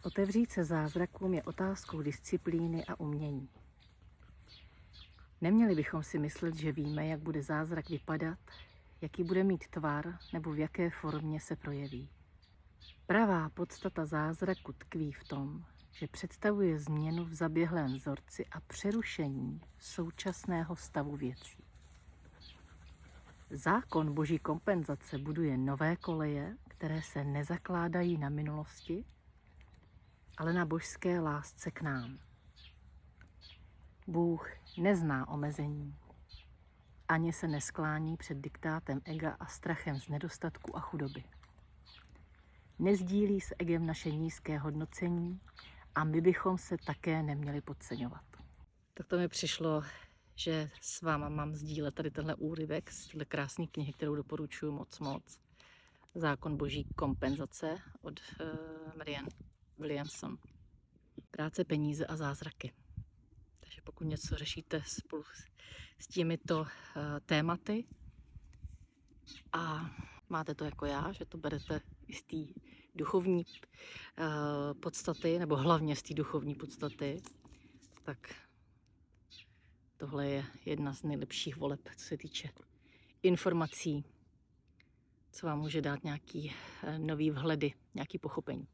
Otevřít se zázrakům je otázkou disciplíny a umění. Neměli bychom si myslet, že víme, jak bude zázrak vypadat, jaký bude mít tvar nebo v jaké formě se projeví. Pravá podstata zázraku tkví v tom, že představuje změnu v zaběhlém vzorci a přerušení současného stavu věcí. Zákon boží kompenzace buduje nové koleje, které se nezakládají na minulosti, ale na božské lásce k nám. Bůh nezná omezení, ani se nesklání před diktátem ega a strachem z nedostatku a chudoby. Nezdílí s egem naše nízké hodnocení a my bychom se také neměli podceňovat. Tak to mi přišlo, že s váma mám sdílet tady tenhle úryvek z téhle krásné knihy, kterou doporučuji moc. Zákon boží kompenzace od Marianne Williamson. Práce, peníze a zázraky. Takže pokud něco řešíte spolu s těmito tématy a máte to jako já, že to berete i z té duchovní podstaty, nebo hlavně z té duchovní podstaty, tak tohle je jedna z nejlepších voleb, co se týče informací, co vám může dát nějaký nový vhledy, nějaký pochopení.